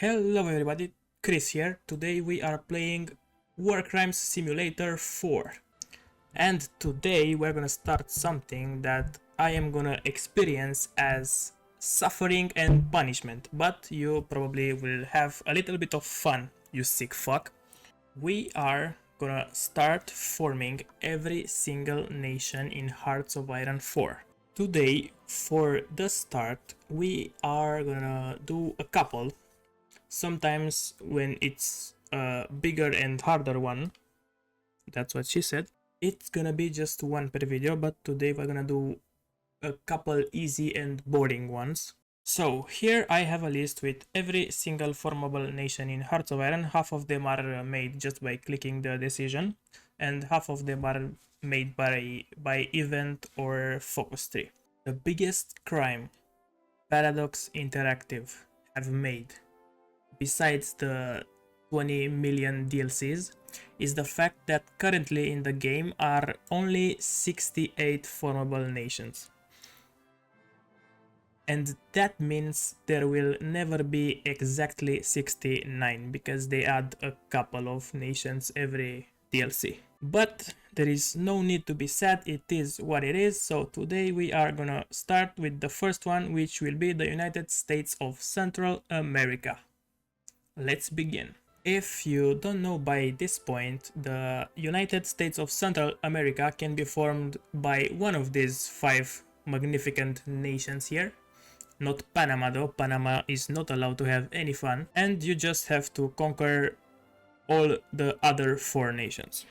Hello everybody, Chris here. Today we are playing War Crimes Simulator 4. And today we're gonna start something that I am gonna experience as suffering and punishment. But you probably will have a little bit of fun, you sick fuck. We are gonna start forming every single nation in Hearts of Iron 4. Today, for the start, we are gonna do a couple. Sometimes when it's a bigger and harder one, that's what she said, it's gonna be just one per video, but today we're gonna do a couple easy and boring ones. So here I have a list with every single formable nation in Hearts of Iron. Half of them are made just by clicking the decision, and half of them are made by event or focus tree. The biggest crime Paradox Interactive have made, besides the 20 million DLCs, is the fact that currently in the game are only 68 formable nations. And that means there will never be exactly 69 because they add a couple of nations every DLC. But there is no need to be sad, it is what it is. So today we are gonna start with the first one, which will be the United States of Central America. Let's begin. If you don't know by this point, the United States of Central America can be formed by one of these 5 magnificent nations here. Not Panama though, Panama is not allowed to have any fun, and you just have to conquer all the other 4 nations.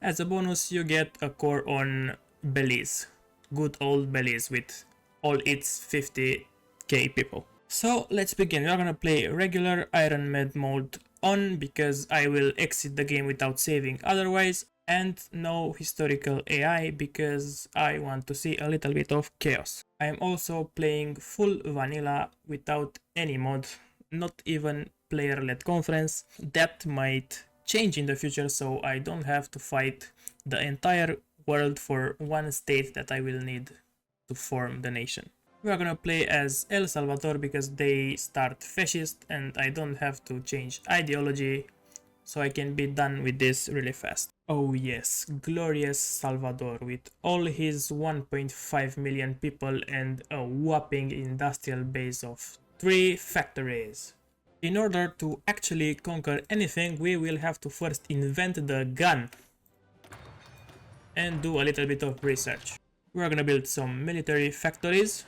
As a bonus, you get a core on Belize, good old Belize with all its 50k people. So let's begin. We're gonna play regular Iron Man mode on because I will exit the game without saving otherwise, and no historical AI because I want to see a little bit of chaos. I am also playing full vanilla without any mod, not even player-led conference. That might change in the future, so I don't have to fight the entire world for one state that I will need to form the nation. We are gonna play as El Salvador because they start fascist and I don't have to change ideology, so I can be done with this really fast. Oh yes, glorious Salvador with all his 1.5 million people and a whopping industrial base of 3 factories. In order to actually conquer anything, we will have to first invent the gun and do a little bit of research. We're gonna build some military factories.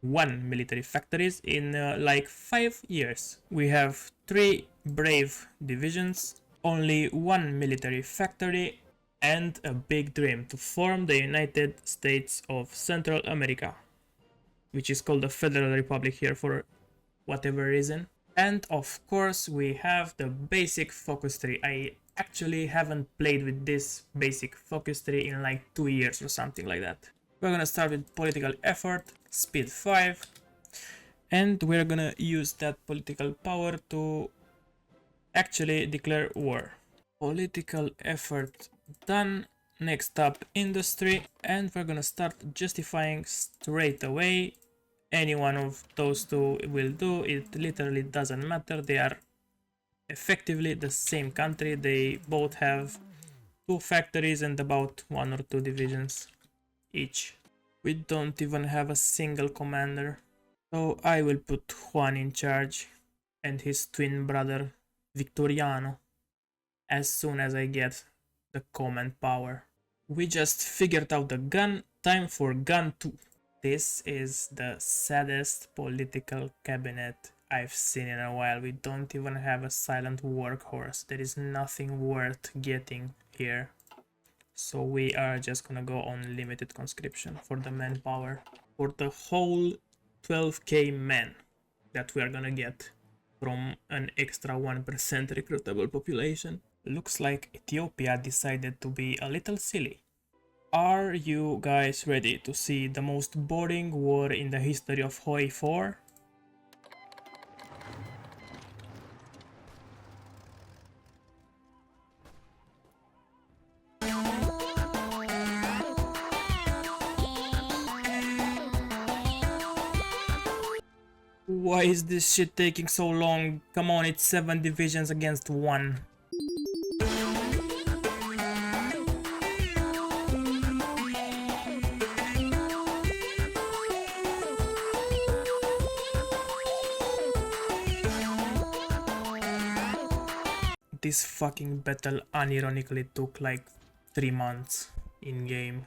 1 military factories in like 5 years. We have 3 brave divisions, only 1 military factory, and a big dream to form the United States of Central America, which is called the Federal Republic here for whatever reason. And of course we have the basic focus tree. I actually haven't played with this basic focus tree in like 2 years or something like that. We're gonna start with political effort, speed 5, and we're gonna use that political power to actually declare war. Political effort done. Next up, industry, and we're gonna start justifying straight away. Any one of those two will do, it literally doesn't matter, they are effectively the same country, they both have 2 factories and about 1 or 2 divisions each. We don't even have a single commander, so I will put Juan in charge and his twin brother Victoriano as soon as I get the command power. We just figured out the gun, time for gun 2. This is the saddest political cabinet I've seen in a while. We don't even have a silent workhorse. There is nothing worth getting here. So we are just gonna go on limited conscription for the manpower. For the whole 12k men that we are gonna get from an extra 1% recruitable population. Looks like Ethiopia decided to be a little silly. Are you guys ready to see the most boring war in the history of Hoi 4? Why is this shit taking so long? Come on, it's 7 divisions against 1. This fucking battle unironically took like 3 months in game.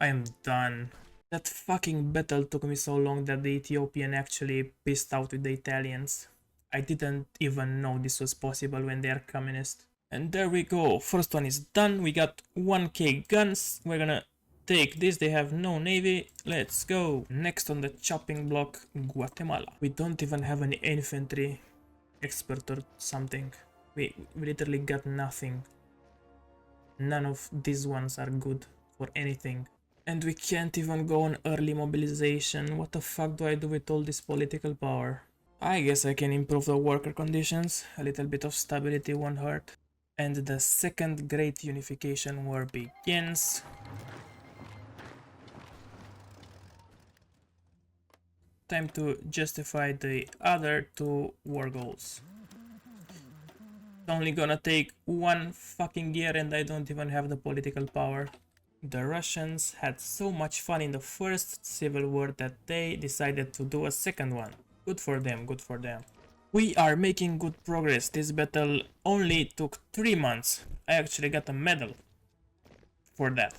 I am done. That fucking battle took me so long that the Ethiopian actually pissed out with the Italians. I didn't even know this was possible when they are communist. And there we go. First one is done. We got 1k guns. We're gonna take this. They have no navy. Let's go. Next on the chopping block, Guatemala. We don't even have an infantry expert or something. We literally got nothing. None of these ones are good for anything. And we can't even go on early mobilization. What the fuck do I do with all this political power? I guess I can improve the worker conditions. A little bit of stability won't hurt. And the second great unification war begins. Time to justify the other 2 war goals. It's only gonna take 1 fucking year and I don't even have the political power. The Russians had so much fun in the first civil war that they decided to do a second one. Good for them, good for them. We are making good progress. This battle only took 3 months. I actually got a medal for that.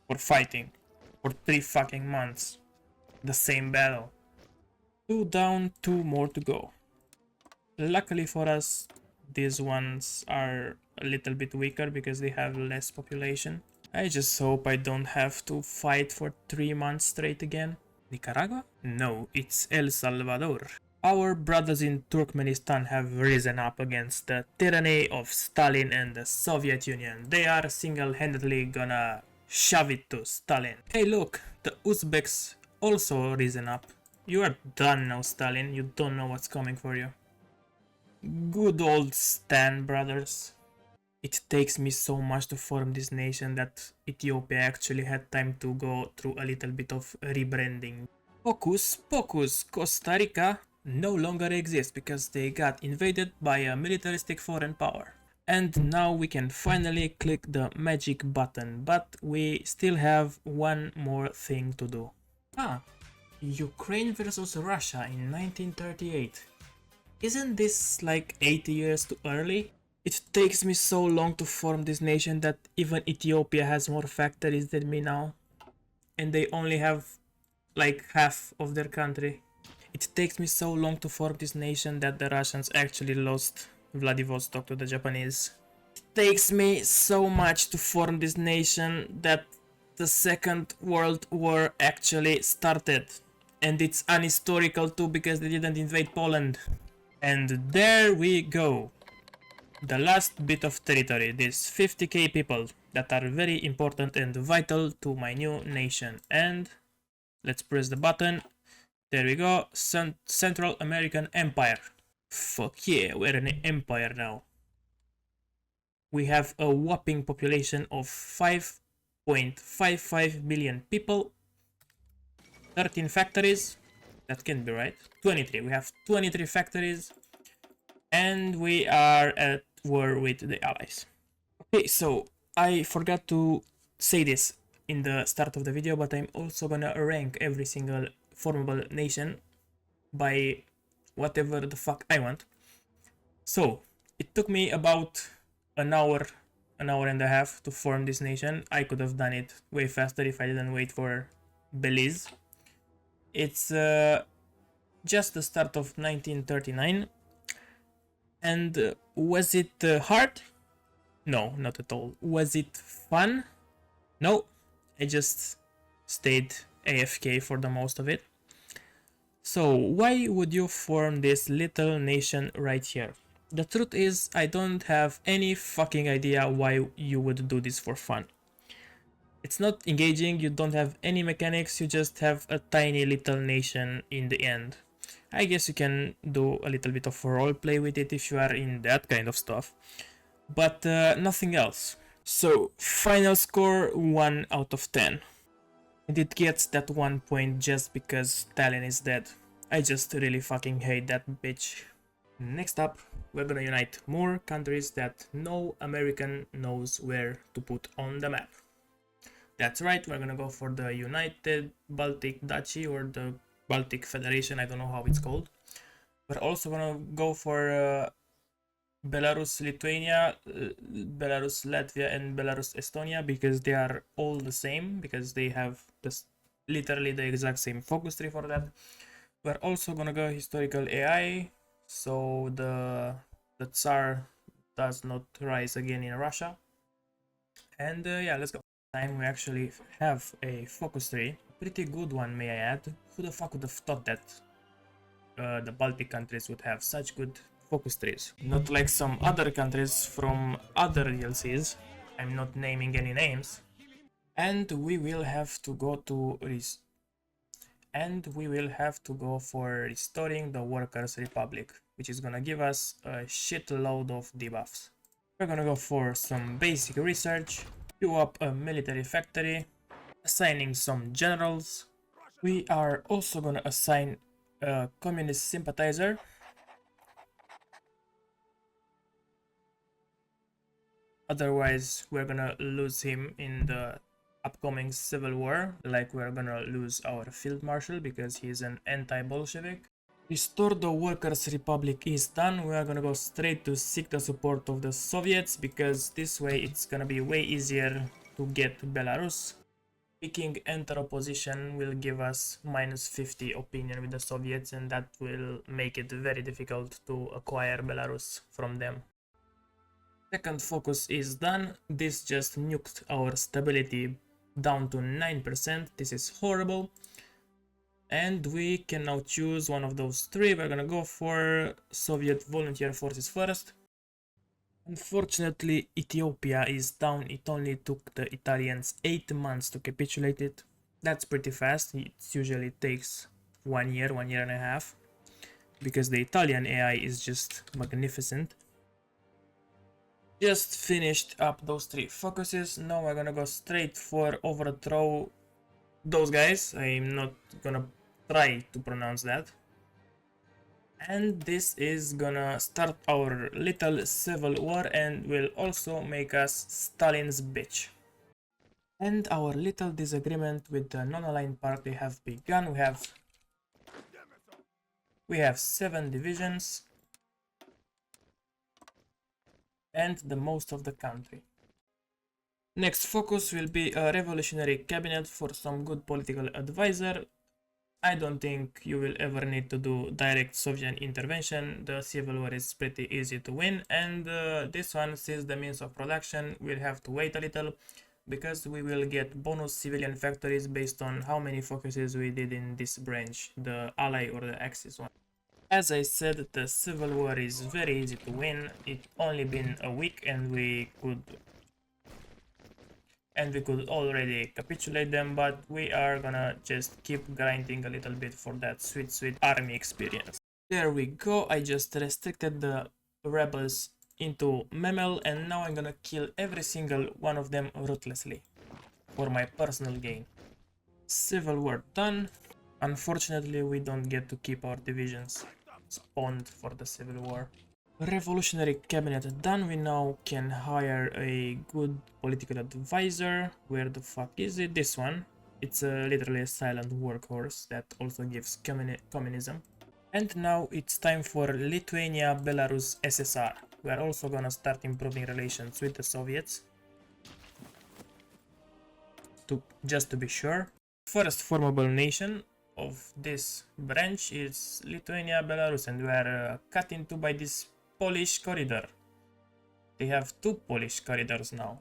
For fighting. For 3 fucking months. The same battle. 2 down, 2 more to go. Luckily for us, these ones are a little bit weaker because they have less population. I just hope I don't have to fight for 3 months straight again. Nicaragua? No, it's El Salvador. Our brothers in Turkmenistan have risen up against the tyranny of Stalin and the Soviet Union. They are single-handedly gonna shove it to Stalin. Hey look, the Uzbeks also risen up. You are done now, Stalin. You don't know what's coming for you. Good old Stan brothers. It takes me so much to form this nation that Ethiopia actually had time to go through a little bit of rebranding. Hocus pocus, Costa Rica no longer exists because they got invaded by a militaristic foreign power. And now we can finally click the magic button, but we still have one more thing to do. Ukraine versus Russia in 1938. Isn't this like 80 years too early? It takes me so long to form this nation that even Ethiopia has more factories than me now. And they only have like half of their country. It takes me so long to form this nation that the Russians actually lost Vladivostok to the Japanese. It takes me so much to form this nation that the Second World War actually started. And it's unhistorical too because they didn't invade Poland. And there we go. The last bit of territory, these 50k people that are very important and vital to my new nation. And let's press the button. There we go, Central American Empire. Fuck yeah, we're an empire now. We have a whopping population of 5.55 billion people. 13 factories. That can't be right. 23. We have 23 factories. And we are at war with the allies. Okay, so I forgot to say this in the start of the video, but I'm also gonna rank every single formable nation by whatever the fuck I want. So it took me about an hour and a half to form this nation. I could have done it way faster if I didn't wait for Belize. It's just the start of 1939. And was it hard? No, not at all. Was it fun? No, I just stayed AFK for the most of it. So why would you form this little nation right here? The truth is, I don't have any fucking idea why you would do this for fun. It's not engaging, you don't have any mechanics, you just have a tiny little nation in the end. I guess you can do a little bit of roleplay with it if you are in that kind of stuff, but nothing else. So, final score 1 out of 10. And it gets that 1 point just because Stalin is dead. I just really fucking hate that bitch. Next up, we're gonna unite more countries that no American knows where to put on the map. That's right, we're gonna go for the United Baltic Duchy or the Baltic Federation, I don't know how it's called. We're also gonna go for Belarus, Lithuania, Belarus, Latvia, and Belarus, Estonia because they are all the same, because they have this literally the exact same focus tree for that. We're also gonna go historical AI, so the Tsar does not rise again in Russia. And yeah, let's go. Time we actually have a focus tree, pretty good one, may I add. Who the fuck would have thought that the Baltic countries would have such good focus trees? Not like some other countries from other DLCs. I'm not naming any names. And we will have to go to for restoring the Workers' Republic, which is gonna give us a shitload of debuffs. We're gonna go for some basic research, queue up a military factory, assigning some generals. We are also gonna assign a communist sympathizer. Otherwise, we're gonna lose him in the upcoming civil war, like we're gonna lose our field marshal because he's an anti-Bolshevik. Restore the Workers' Republic is done. We are gonna go straight to seek the support of the Soviets because this way it's gonna be way easier to get Belarus. Picking enter opposition will give us -50 opinion with the Soviets, and that will make it very difficult to acquire Belarus from them. Second focus is done. This just nuked our stability down to 9%. This is horrible. And we can now choose one of those three. We're gonna go for Soviet volunteer forces first. Unfortunately, Ethiopia is down. It only took the Italians 8 months to capitulate it. That's pretty fast. It usually takes 1 year, 1.5 years, because the Italian AI is just magnificent. Just finished up those three focuses. Now we're gonna go straight for overthrow those guys. I'm not gonna try to pronounce that. And this is gonna start our little civil war and will also make us Stalin's bitch. And our little disagreement with the non-aligned party have begun. We have 7 divisions and the most of the country. Next focus will be a revolutionary cabinet for some good political advisor. I don't think you will ever need to do direct Soviet intervention. The civil war is pretty easy to win, and this one, since the means of production, we'll have to wait a little because we will get bonus civilian factories based on how many focuses we did in this branch, the ally or the axis one. As I said, the civil war is very easy to win. It only been a week and we could already capitulate them, but we are gonna just keep grinding a little bit for that sweet army experience. There we go. I just restricted the rebels into Memel, and now I'm gonna kill every single one of them ruthlessly for my personal gain. Civil war done. Unfortunately, we don't get to keep our divisions spawned for the civil war. Revolutionary cabinet done. We now can hire a good political advisor. Where the fuck is it? This one. It's literally a silent workhorse that also gives communism. And now it's time for Lithuania, Belarus, SSR. We are also gonna start improving relations with the Soviets, just to be sure. First formable nation of this branch is Lithuania, Belarus, and we are cut into by this Polish corridor. They have 2 Polish corridors now.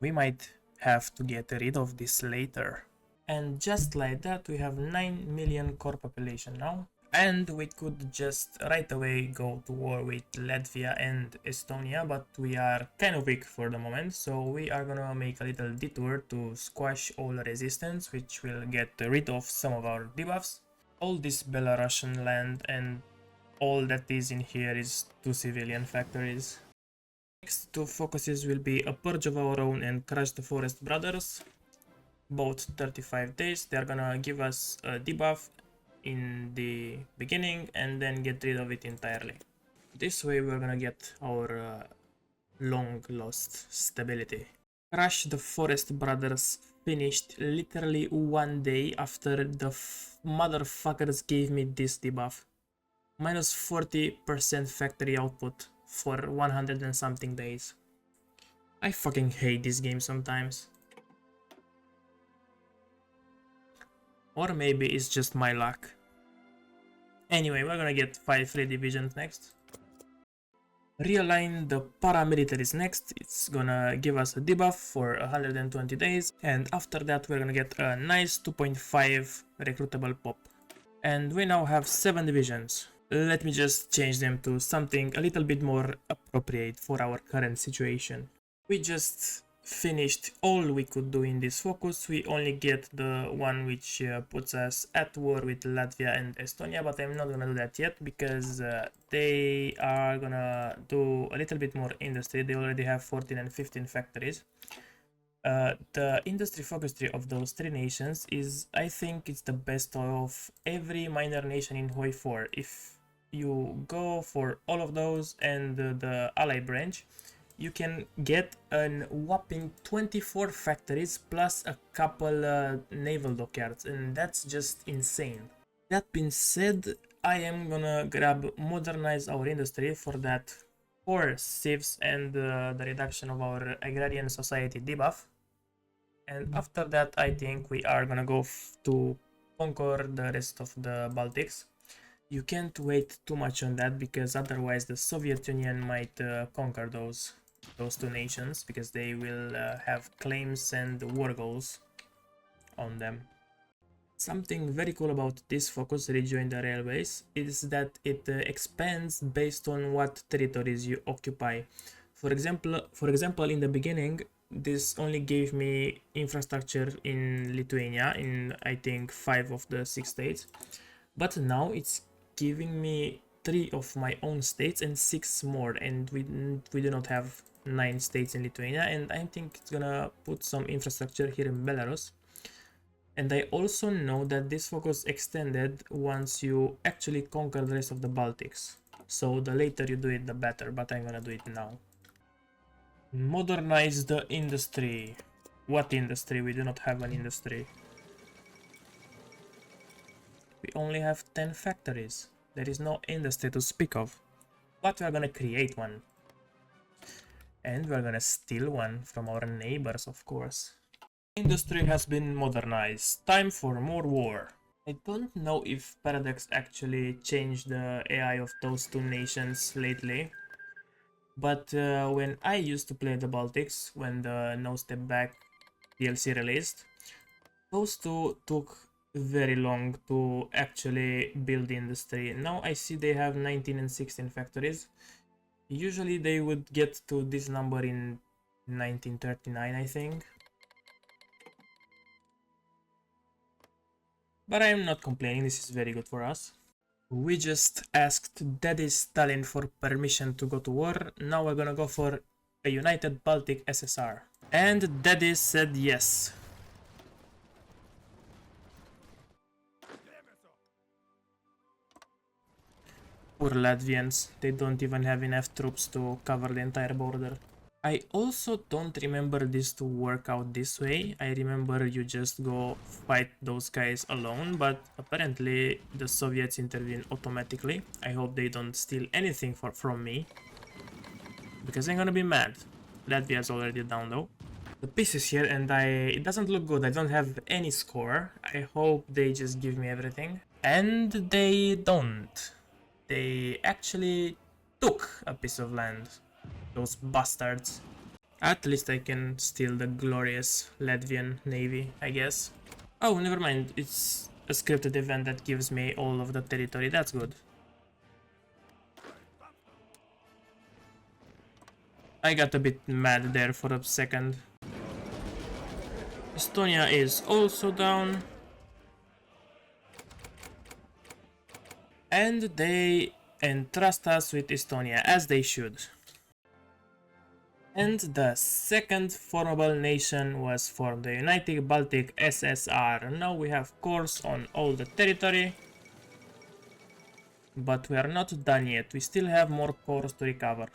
We might have to get rid of this later. And just like that, we have 9 million core population now. And we could just right away go to war with Latvia and Estonia, but we are kind of weak for the moment, so we are gonna make a little detour to squash all resistance, which will get rid of some of our debuffs. All this Belarusian land and all that is in here is 2 civilian factories. Next 2 focuses will be a purge of our own and crush the forest brothers. Both 35 days. They're gonna give us a debuff in the beginning and then get rid of it entirely. This way we're gonna get our long lost stability. Crash the Forest Brothers finished literally 1 day after the motherfuckers gave me this debuff. Minus 40% factory output for 100 and something days. I fucking hate this game sometimes. Or maybe it's just my luck. Anyway, we're gonna get 5 free divisions next. Realign the paramilitaries next. It's gonna give us a debuff for 120 days. And after that, we're gonna get a nice 2.5 recruitable pop. And we now have 7 divisions. Let me just change them to something a little bit more appropriate for our current situation. We just finished all we could do in this focus. We only get the one which puts us at war with Latvia and Estonia, but I'm not gonna do that yet because they are gonna do a little bit more industry. They already have 14 and 15 factories. The industry focus tree of those three nations is, I think, it's the best of every minor nation in Hoi 4. If you go for all of those and the ally branch, you can get a whopping 24 factories plus a couple naval dockyards, and that's just insane. That being said, I am gonna grab modernize our industry for that 4 civs and the reduction of our agrarian society debuff. And after that, I think we are gonna go to conquer the rest of the Baltics. You can't wait too much on that because otherwise the Soviet Union might conquer those two nations because they will have claims and war goals on them. Something very cool about this focus rejoin the railways is that it expands based on what territories you occupy. For example, in the beginning, this only gave me infrastructure in Lithuania, in I think 5 of the 6 states, but now it's giving me 3 of my own states and 6 more, and we do not have 9 states in Lithuania, and I think it's gonna put some infrastructure here in Belarus. And I also know that this focus extended once you actually conquer the rest of the Baltics. So the later you do it, the better, but I'm gonna do it now. Modernize the industry. What industry? We do not have an industry. We only have 10 factories. There is no industry to speak of. But we are gonna create one. And we're gonna steal one from our neighbors, of course. Industry has been modernized. Time for more war. I don't know if Paradox actually changed the AI of those two nations lately. But when I used to play the Baltics, when the No Step Back DLC released, those two took very long to actually build the industry. Now I see they have 19 and 16 factories. Usually they would get to this number in 1939, I think. But I'm not complaining, this is very good for us. We just asked Daddy Stalin for permission to go to war. Now we're gonna go for a united Baltic SSR. And Daddy said yes. Poor Latvians, they don't even have enough troops to cover the entire border. I also don't remember this to work out this way. I remember you just go fight those guys alone, but apparently the Soviets intervene automatically. I hope they don't steal anything from me, because I'm gonna be mad. Latvia's already down though. The peace is here and it doesn't look good. I don't have any score. I hope they just give me everything. And they don't. They actually took a piece of land. Those bastards. At least I can steal the glorious Latvian navy, I guess. Oh, never mind. It's a scripted event that gives me all of the territory. That's good. I got a bit mad there for a second. Estonia is also down. And they entrust us with Estonia, as they should. And the second formable nation was formed, the United Baltic SSR. Now we have cores on all the territory. But we are not done yet. We still have more cores to recover,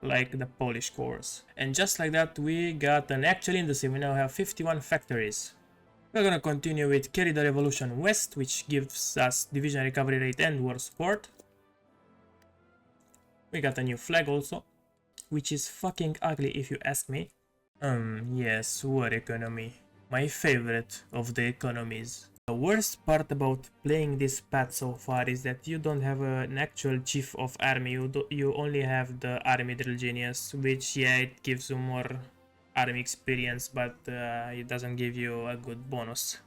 like the Polish cores. And just like that, we got an actual industry. We now have 51 factories. We're gonna continue with Carry the Revolution West, which gives us division recovery rate and war support. We got a new flag also, which is fucking ugly if you ask me. Yes, war economy. My favorite of the economies. The worst part about playing this path so far is that you don't have an actual chief of army, you only have the army drill genius, which yeah, it gives you more army experience, but it doesn't give you a good bonus.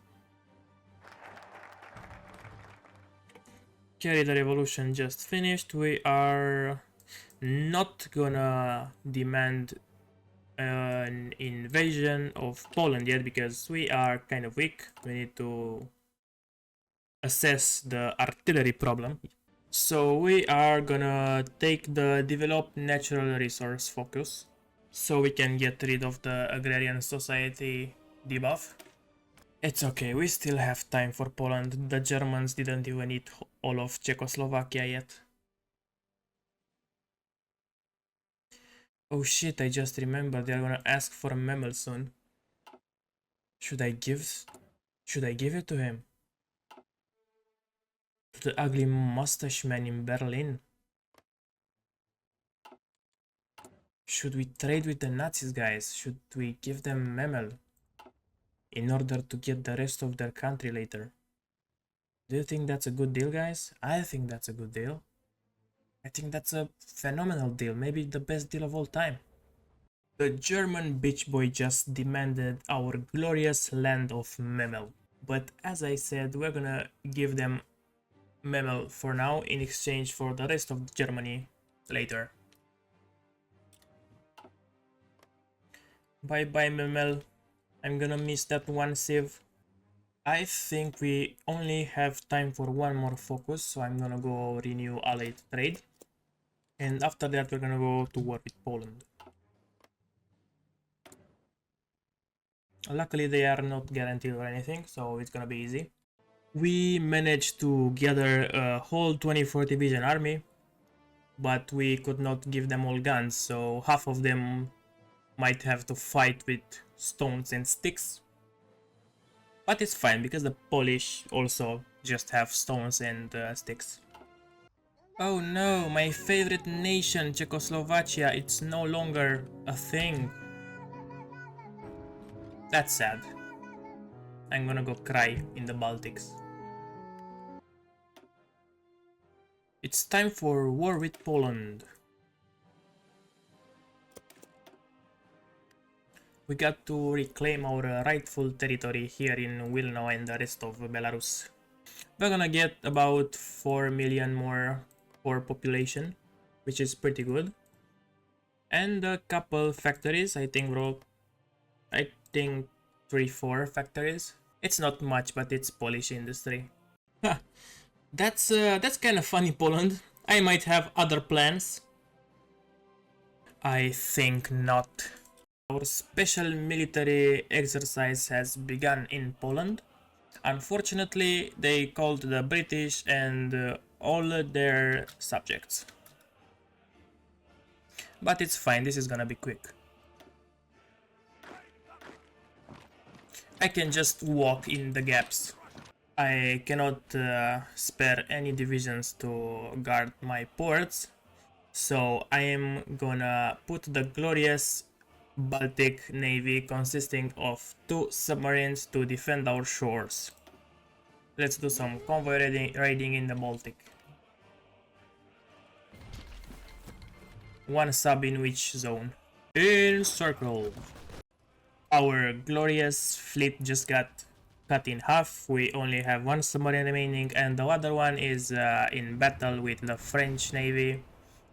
Carry the revolution just finished. We are not gonna demand an invasion of Poland yet because we are kind of weak. We need to assess the artillery problem. So we are gonna take the develop natural resource focus so we can get rid of the agrarian society debuff. It's okay, we still have time for Poland. The Germans didn't even eat all of Czechoslovakia yet. Oh shit, I just remembered they're gonna ask for a mammal soon. Should I give it to him? To the ugly mustache man in Berlin? Should we trade with the Nazis, guys? Should we give them mammal in order to get the rest of their country later? Do you think that's a good deal, guys? I think that's a good deal. I think that's a phenomenal deal, maybe the best deal of all time. The German bitch boy just demanded our glorious land of Memel. But as I said, we're gonna give them Memel for now in exchange for the rest of Germany later. Bye bye Memel. I'm gonna miss that one civ. I think we only have time for one more focus, so I'm gonna go renew allied trade. And after that we're gonna go to war with Poland. Luckily they are not guaranteed or anything, so it's gonna be easy. We managed to gather a whole 24 division army, but we could not give them all guns, so half of them might have to fight with stones and sticks. But it's fine, because the Polish also just have stones and sticks. Oh no, my favorite nation, Czechoslovakia, it's no longer a thing. That's sad. I'm gonna go cry in the Baltics. It's time for war with Poland. We got to reclaim our rightful territory here in Wilno and the rest of Belarus. We're gonna get about 4 million more for population, which is pretty good. And a couple factories, I think 3-4 factories. It's not much, but it's Polish industry. That's kind of funny, Poland. I might have other plans. I think not. Our special military exercise has begun in Poland. Unfortunately, they called the British and all their subjects. But it's fine, this is gonna be quick. I can just walk in the gaps. I cannot spare any divisions to guard my ports, so I am gonna put the glorious Baltic Navy consisting of 2 submarines to defend our shores. Let's do some convoy raiding in the Baltic. One sub in which zone? Encircle. Our glorious fleet just got cut in half. We only have 1 submarine remaining, and the other one is in battle with the French Navy,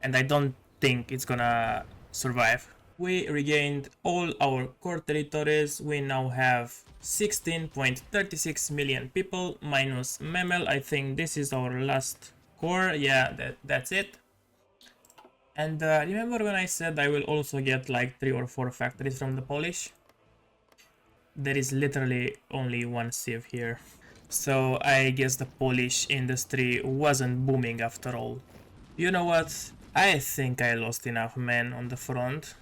and I don't think it's gonna survive. We regained all our core territories. We now have 16.36 million people minus Memel. I think this is our last core. Yeah, that's it. And remember when I said I will also get like 3 or 4 factories from the Polish? There is literally only one sieve here. So I guess the Polish industry wasn't booming after all. You know what? I think I lost enough men on the front.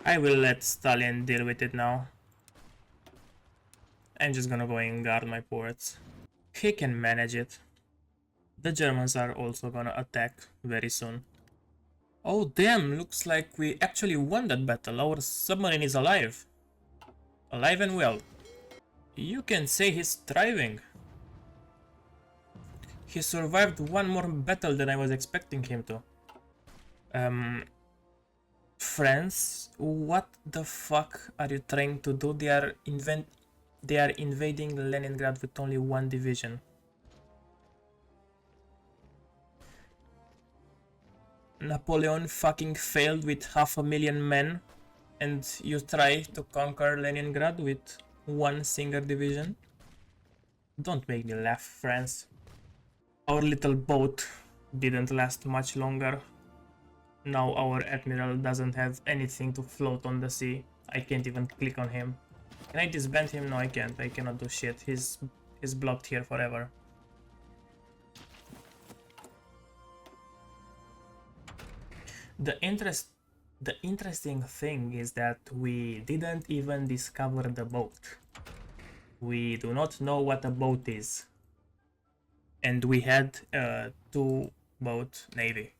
I will let Stalin deal with it now. I'm just gonna go and guard my ports. He can manage it. The Germans are also gonna attack very soon. Oh damn, looks like we actually won that battle. Our submarine is alive. Alive and well. You can say he's thriving. He survived one more battle than I was expecting him to. France, what the fuck are you trying to do? They are invading Leningrad with only one division. Napoleon fucking failed with 500,000 men, and you try to conquer Leningrad with one single division? Don't make me laugh, France. Our little boat didn't last much longer. Now our admiral doesn't have anything to float on the sea. I can't even click on him. Can I disband him? No, I can't. I cannot do shit. He's blocked here forever. The interesting thing is that we didn't even discover the boat. We do not know what a boat is. And we had a two-boat navy.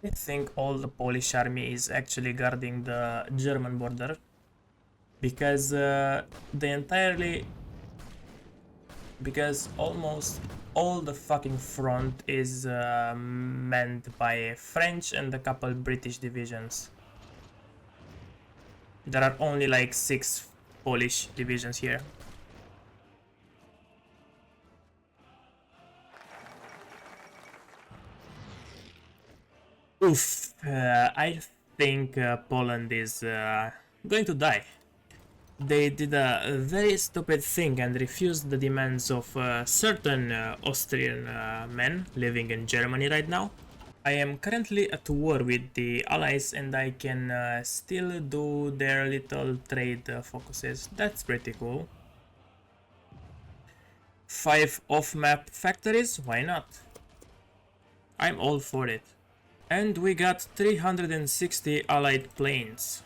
I think all the Polish army is actually guarding the German border. Because because almost all the fucking front is manned by French and a couple British divisions. There are only like 6 Polish divisions here. Oof, I think Poland is going to die. They did a very stupid thing and refused the demands of certain Austrian men living in Germany right now. I am currently at war with the Allies and I can still do their little trade focuses. That's pretty cool. 5 off-map factories? Why not? I'm all for it. And we got 360 Allied planes.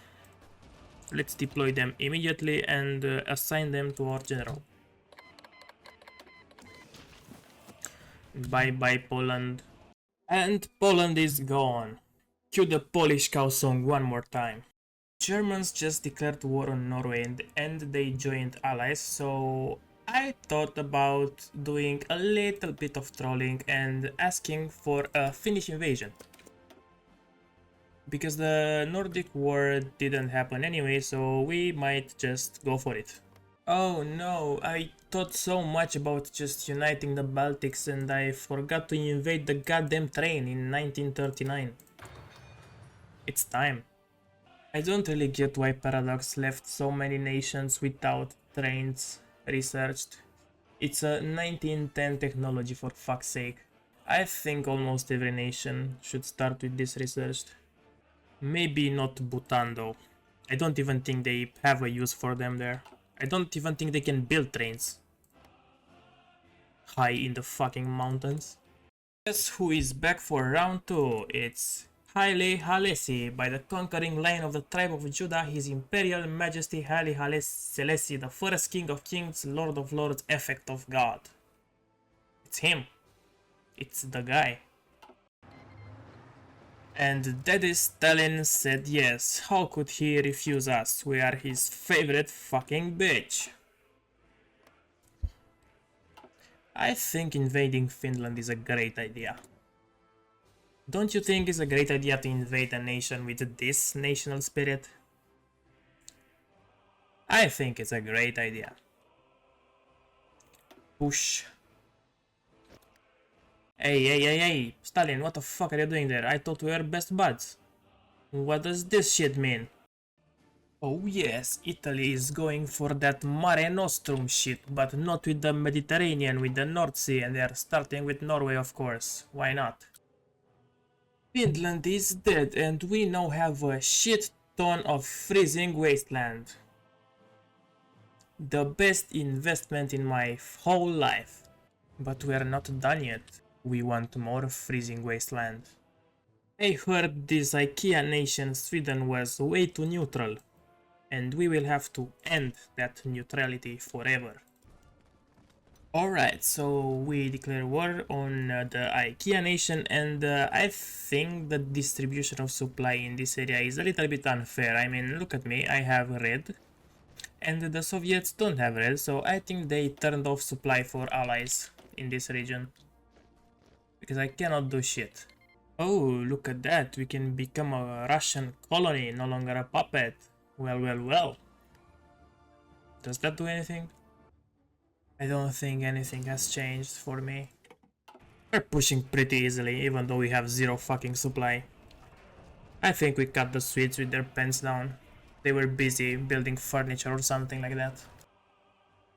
Let's deploy them immediately and assign them to our general. Bye bye Poland. And Poland is gone. Cue the Polish cow song one more time. Germans just declared war on Norway and they joined allies, so I thought about doing a little bit of trolling and asking for a Finnish invasion. Because the Nordic war didn't happen anyway, so we might just go for it. Oh no, I thought so much about just uniting the Baltics and I forgot to invade the goddamn train in 1939. It's time. I don't really get why Paradox left so many nations without trains researched. It's a 1910 technology for fuck's sake. I think almost every nation should start with this researched. Maybe not Bhutan though. I don't even think they have a use for them there. I don't even think they can build trains high in the fucking mountains. Guess who is back for round 2? It's Haile Selassie. By the conquering line of the tribe of Judah, His Imperial Majesty Haile Selassie, the first King of Kings, Lord of Lords, effect of God. It's him. It's the guy. And Daddy Stalin said yes. How could he refuse us? We are his favorite fucking bitch. I think invading Finland is a great idea. Don't you think it's a great idea to invade a nation with this national spirit? I think it's a great idea. Push. Hey, Stalin, what the fuck are you doing there? I thought we were best buds. What does this shit mean? Oh yes, Italy is going for that Mare Nostrum shit, but not with the Mediterranean, with the North Sea, and they are starting with Norway, of course. Why not? Finland is dead and we now have a shit ton of freezing wasteland. The best investment in my whole life. But we are not done yet. We want more freezing wasteland. I heard this IKEA nation Sweden was way too neutral, and we will have to end that neutrality forever. Alright, so we declare war on the IKEA nation, and I think the distribution of supply in this area is a little bit unfair. I mean, look at me, I have red, and the Soviets don't have red, so I think they turned off supply for allies in this region. Because I cannot do shit. Oh, look at that, we can become a Russian colony, no longer a puppet. Well, well, well. Does that do anything? I don't think anything has changed for me. We're pushing pretty easily, even though we have zero fucking supply. I think we cut the Swedes with their pants down. They were busy building furniture or something like that.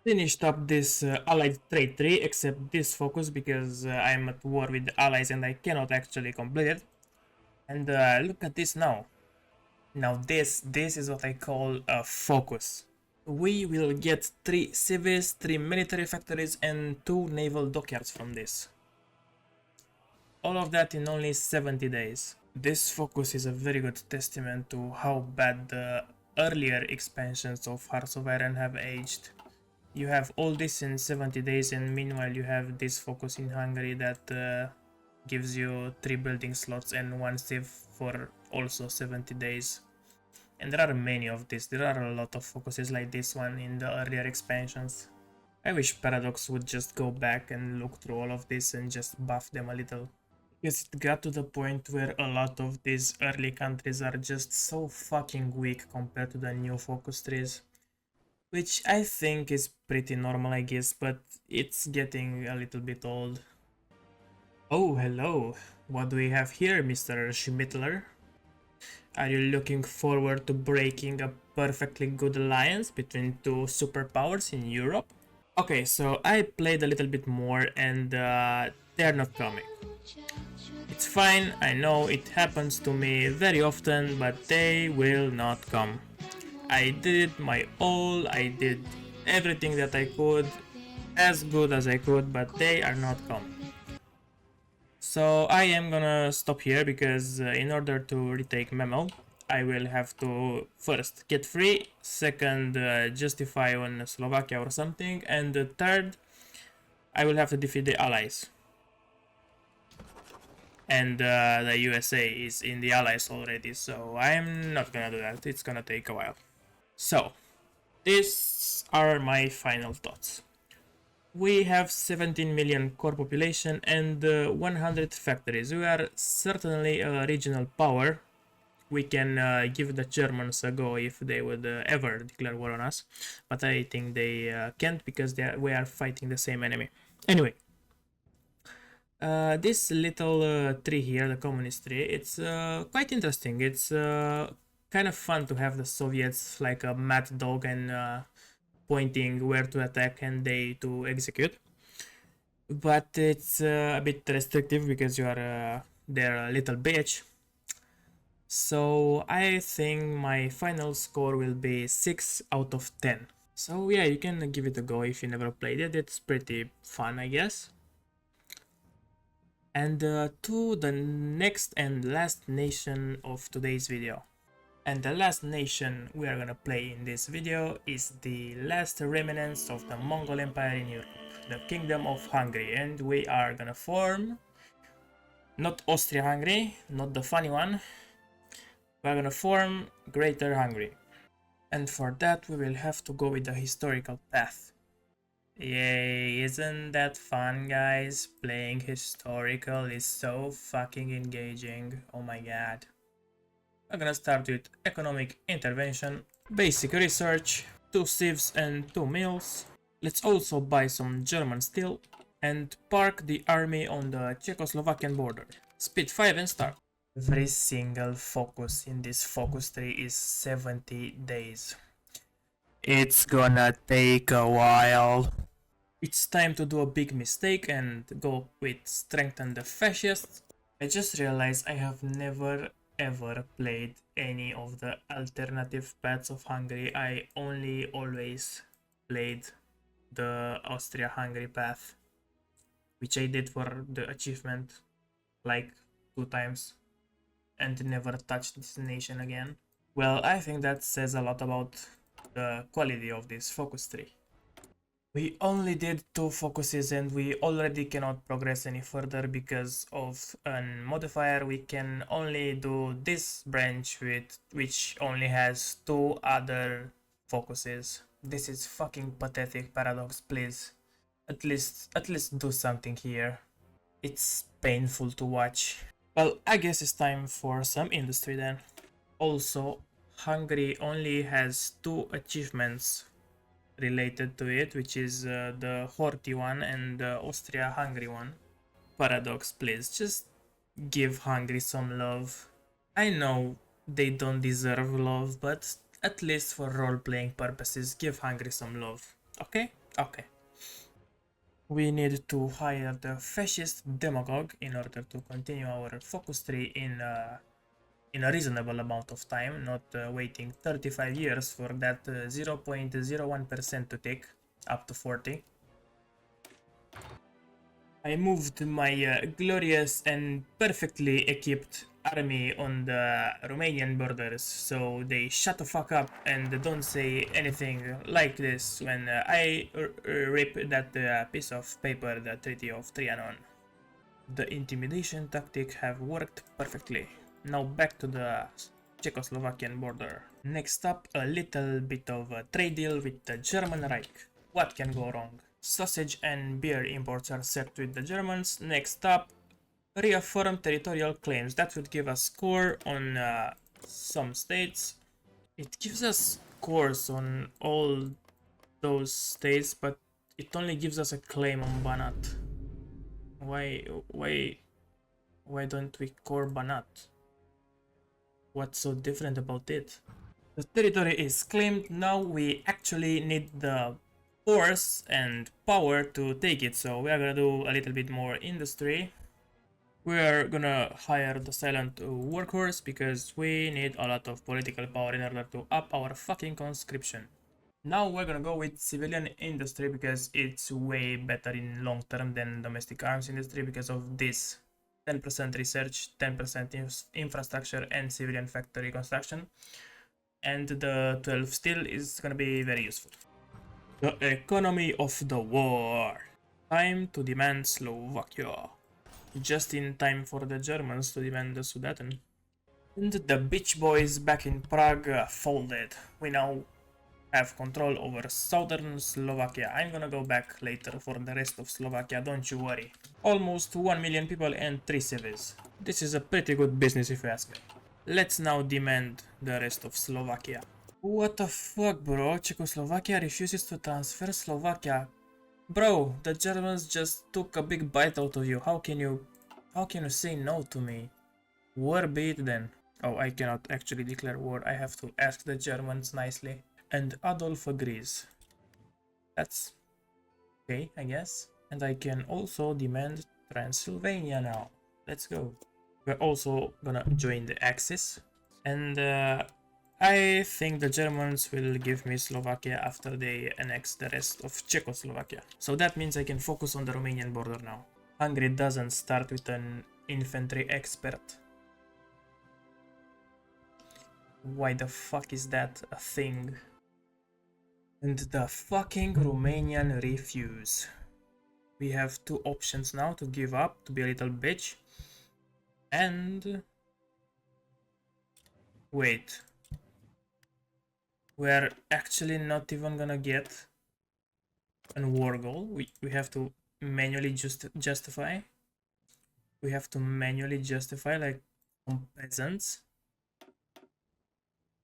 Finished up this allied trade tree, except this focus because I'm at war with the allies and I cannot actually complete it. And look at this now. Now this is what I call a focus. We will get 3 civils, 3 military factories and 2 naval dockyards from this. All of that in only 70 days. This focus is a very good testament to how bad the earlier expansions of Hearts of Iron have aged. You have all this in 70 days and meanwhile you have this focus in Hungary that gives you 3 building slots and 1 civ for also 70 days. And there are many of these, there are a lot of focuses like this one in the earlier expansions. I wish Paradox would just go back and look through all of this and just buff them a little. Because it got to the point where a lot of these early countries are just so fucking weak compared to the new focus trees. Which I think is pretty normal, I guess, but it's getting a little bit old. Oh, hello. What do we have here, Mr. Schmittler? Are you looking forward to breaking a perfectly good alliance between 2 superpowers in Europe? Okay, so I played a little bit more and they're not coming. It's fine, I know it happens to me very often, but they will not come. I did my all, I did everything that I could, as good as I could, but they are not coming. So I am gonna stop here because in order to retake Memo, I will have to first get free, second justify on Slovakia or something, and third I will have to defeat the allies. And the USA is in the allies already, so I'm not gonna do that, it's gonna take a while. So, these are my final thoughts. We have 17 million core population and 100 factories. We are certainly a regional power. We can give the Germans a go if they would ever declare war on us. But I think they can't because we are fighting the same enemy. Anyway, this little tree here, the communist tree, it's quite interesting. It's kind of fun to have the Soviets like a mad dog and pointing where to attack and they to execute. But it's a bit restrictive because you are their little bitch. So I think my final score will be 6 out of 10. So yeah, you can give it a go if you never played it, it's pretty fun I guess. And to the next and last nation of today's video. And the last nation we are gonna play in this video is the last remnants of the Mongol Empire in Europe, the Kingdom of Hungary, and we are gonna form not Austria-Hungary, not the funny one, we're gonna form Greater Hungary. And for that we will have to go with the historical path. Yay, isn't that fun guys? Playing historical is so fucking engaging, oh my god. I'm gonna start with economic intervention, basic research, 2 civs and 2 mills. Let's also buy some German steel and park the army on the Czechoslovakian border. Speed 5 and start. Every single focus in this focus tree is 70 days. It's gonna take a while. It's time to do a big mistake and go with strengthen the fascists. I just realized I have never ever played any of the alternative paths of Hungary. I only always played the Austria-Hungary path, which I did for the achievement like 2 times and never touched this nation again. Well, I think that says a lot about the quality of this focus tree. We only did 2 focuses and we already cannot progress any further because of an modifier. We can only do this branch with which only has 2 other focuses. This is fucking pathetic, Paradox, please. At least do something here. It's painful to watch. Well, I guess it's time for some industry then. Also, Hungary only has 2 achievements related to it, which is the Horthy one and the Austria-Hungary one. Paradox, please, just give Hungary some love. I know they don't deserve love, but at least for role-playing purposes, give Hungary some love. Okay? Okay. We need to hire the fascist demagogue in order to continue our focus tree in a reasonable amount of time, not waiting 35 years for that 0.01% to take up to 40. I moved my glorious and perfectly equipped army on the Romanian borders, so they shut the fuck up and don't say anything like this when I rip that piece of paper, the Treaty of Trianon. The intimidation tactic have worked perfectly. Now back to the Czechoslovakian border. Next up, a little bit of a trade deal with the German Reich. What can go wrong? Sausage and beer imports are set with the Germans. Next up, reaffirm territorial claims. That would give us score on some states. It gives us scores on all those states, but it only gives us a claim on Banat. Why don't we core Banat? What's so different about it? The territory is claimed. Now we actually need the force and power to take it, so we are gonna do a little bit more industry. We are gonna hire the silent workhorse because we need a lot of political power in order to up our fucking conscription. Now we're gonna go with civilian industry because it's way better in long term than domestic arms industry because of this 10% research, 10% infrastructure and civilian factory construction, and the 12 steel is gonna be very useful. The economy of the war. Time to demand Slovakia. Just in time for the Germans to demand the Sudeten. And the Beach Boys back in Prague folded. We now have control over southern Slovakia. I'm gonna go back later for the rest of Slovakia, don't you worry. Almost 1 million people and 3 civils. This is a pretty good business if you ask me. Let's now demand the rest of Slovakia. What the fuck, bro? Czechoslovakia refuses to transfer Slovakia. Bro, the Germans just took a big bite out of you. How can you say no to me? War be it then. Oh, I cannot actually declare war. I have to ask the Germans nicely. And Adolf agrees. That's okay, I guess. And I can also demand Transylvania now. Let's go. We're also gonna join the Axis. And I think the Germans will give me Slovakia after they annex the rest of Czechoslovakia. So that means I can focus on the Romanian border now. Hungary doesn't start with an infantry expert. Why the fuck is that a thing? And the fucking Romanian refuse. We have 2 options now to give up, to be a little bitch. And... wait. We're actually not even gonna get a war goal. We have to manually justify. We have to manually justify like some peasants.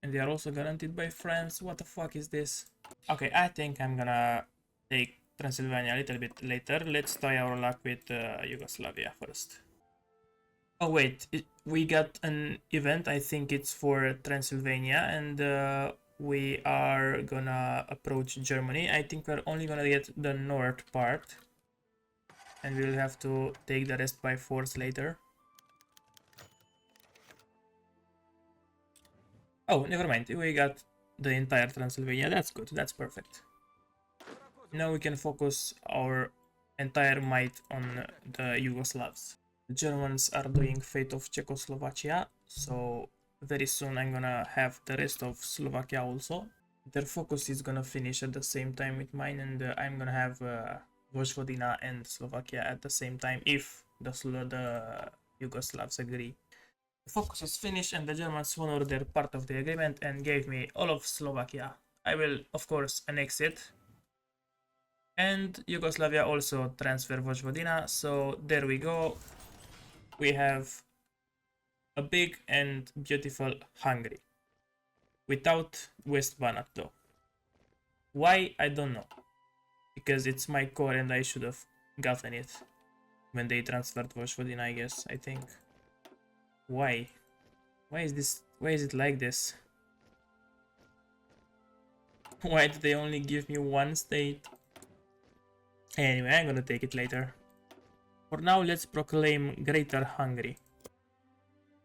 And they are also guaranteed by France. What the fuck is this? Okay, I think I'm gonna take Transylvania a little bit later. Let's try our luck with Yugoslavia first. Oh wait, we got an event. I think it's for Transylvania, and we are gonna approach Germany. I think we're only gonna get the north part, and we'll have to take the rest by force later. Oh, never mind. We got the entire Transylvania. That's good. That's perfect. Now we can focus our entire might on the Yugoslavs. The Germans are doing Fate of Czechoslovakia, so very soon I'm gonna have the rest of Slovakia also. Their focus is gonna finish at the same time with mine, and I'm gonna have Vojvodina and Slovakia at the same time if the Yugoslavs agree. The focus is finished and the Germans honored their part of the agreement and gave me all of Slovakia. I will of course annex it. And Yugoslavia also transfer Vojvodina, so there we go. We have a big and beautiful Hungary. Without West Banat though. Why? I don't know. Because it's my core and I should have gotten it when they transferred Vojvodina, I guess, I think. Why? Why is this? Why is it like this? Why did they only give me one state? Anyway, I'm gonna take it later. For now, let's proclaim Greater Hungary.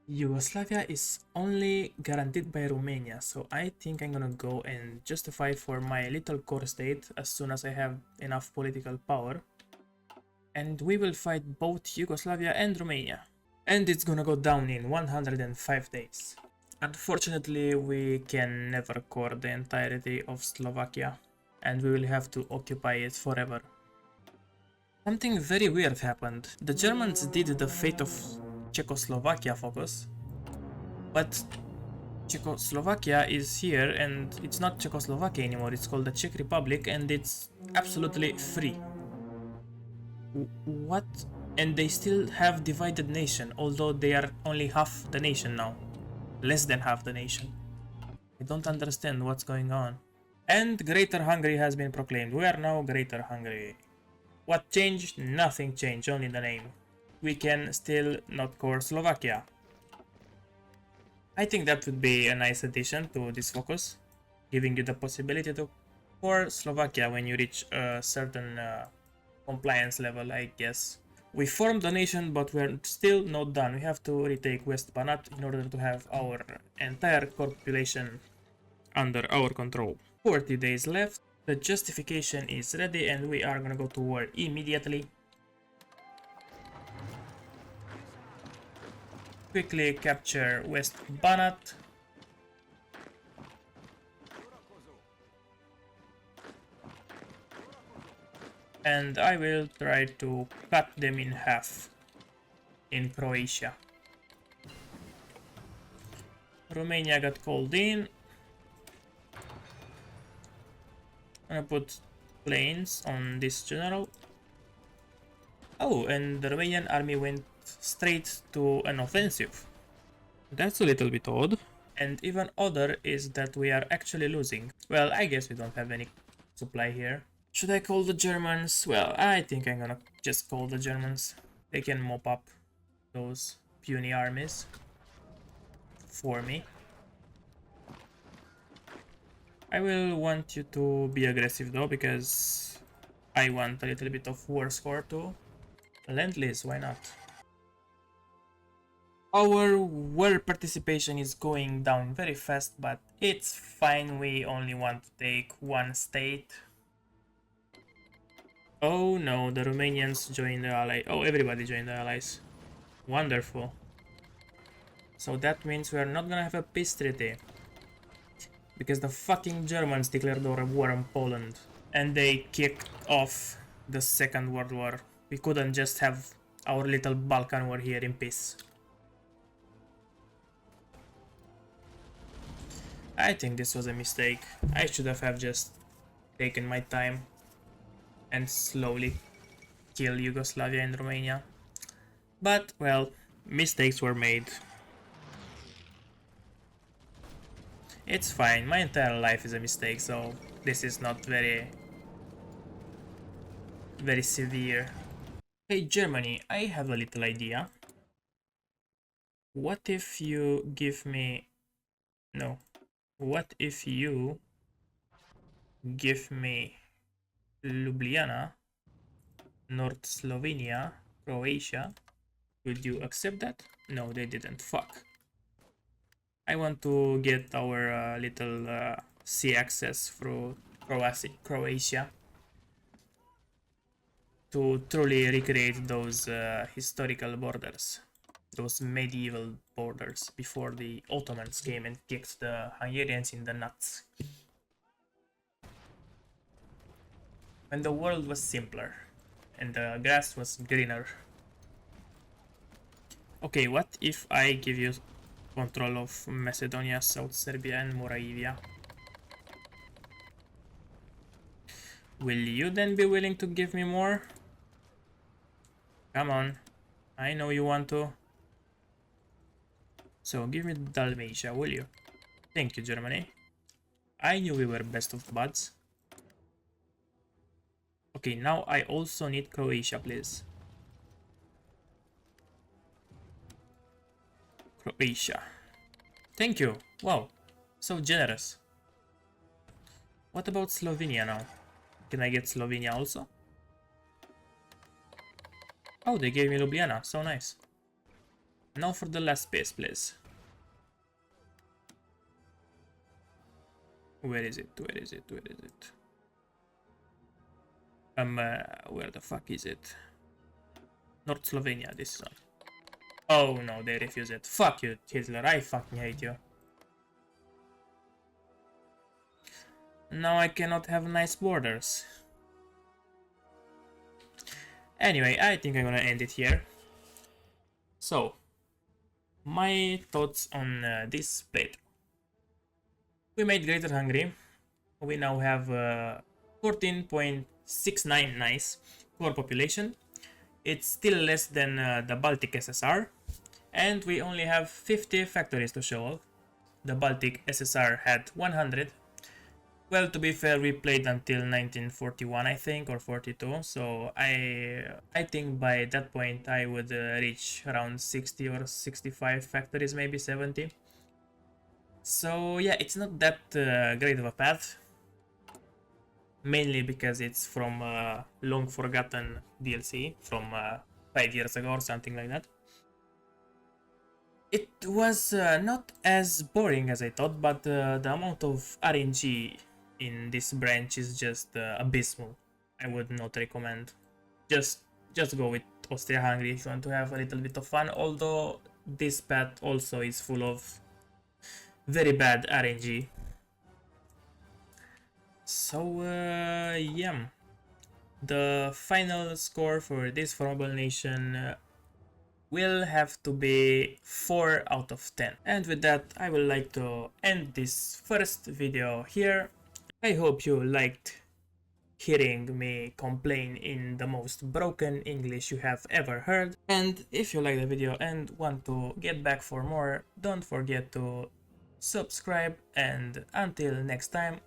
Yugoslavia is only guaranteed by Romania, so I think I'm gonna go and justify for my little core state as soon as I have enough political power. And we will fight both Yugoslavia and Romania. And it's gonna go down in 105 days. Unfortunately, we can never core the entirety of Slovakia, and we will have to occupy it forever. Something very weird happened. The Germans did the Fate of Czechoslovakia focus, but Czechoslovakia is here and it's not Czechoslovakia anymore, it's called the Czech Republic and it's absolutely free. What? And they still have divided nation, although they are only half the nation now. Less than half the nation. I don't understand what's going on. And Greater Hungary has been proclaimed. We are now Greater Hungary. What changed? Nothing changed, only the name. We can still not core Slovakia. I think that would be a nice addition to this focus, giving you the possibility to core Slovakia when you reach a certain compliance level, I guess. We formed the nation, but we're still not done. We have to retake West Banat in order to have our entire population under our control. 40 days left. The justification is ready and we are gonna go to war immediately. Quickly capture West Banat. And I will try to cut them in half in Croatia. Romania got called in. I'm gonna put planes on this general. Oh, and the Romanian army went straight to an offensive. That's a little bit odd. And even odder is that we are actually losing. Well, I guess we don't have any supply here. Should I call the Germans? Well, I think I'm gonna just call the Germans. They can mop up those puny armies for me. I will want you to be aggressive though, because I want a little bit of war score too. Lend-Lease, why not? Our war participation is going down very fast, but it's fine, we only want to take one state. Oh no, the Romanians joined the ally. Oh, everybody joined the allies. Wonderful. So that means we are not gonna have a peace treaty. Because the fucking Germans declared war on Poland. And they kicked off the Second World War. We couldn't just have our little Balkan war here in peace. I think this was a mistake. I should have just taken my time and slowly kill Yugoslavia and Romania. But, well, mistakes were made. It's fine, my entire life is a mistake, so this is not very severe. Hey Germany, I have a little idea. What if you give me... No. What if you give me Ljubljana, North Slovenia, Croatia? Would you accept that? No, they didn't. Fuck. I want to get our little sea access through Croatia to truly recreate those historical borders, those medieval borders before the Ottomans came and kicked the Hungarians in the nuts. When the world was simpler and the grass was greener. Okay, what if I give you control of Macedonia, South Serbia and Moravia? Will you then be willing to give me more? Come on, I know you want to. So give me Dalmatia, will you? Thank you, Germany. I knew we were best of buds. Okay, now I also need Croatia, please. Croatia. Thank you. Wow, so generous. What about Slovenia now? Can I get Slovenia also? Oh, they gave me Ljubljana. So nice. Now for the last space, please. Where is it? Where is it? Where is it? Where the fuck is it? North Slovenia, this one. Oh no, they refuse it. Fuck you, Hitler. I fucking hate you. Now I cannot have nice borders. Anyway, I think I'm gonna end it here. So, my thoughts on this playthrough. We made Greater Hungary. We now have 14.69 nice core population. It's still less than the Baltic SSR. And we only have 50 factories to show off. The Baltic SSR had 100. Well, to be fair, we played until 1941, I think, or 42. So I think by that point I would reach around 60 or 65 factories, maybe 70. So yeah, it's not that great of a path. Mainly because it's from a long forgotten DLC from 5 years ago or something like that. It was not as boring as I thought, but the amount of RNG in this branch is just abysmal. I would not recommend. Just go with Austria-Hungary if you want to have a little bit of fun, although this path also is full of very bad RNG. So yeah, the final score for this formable nation will have to be 4 out of 10. And with that, I would like to end this first video here. I hope you liked hearing me complain in the most broken English you have ever heard. And if you like the video and want to get back for more, don't forget to subscribe, and until next time,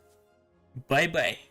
bye bye.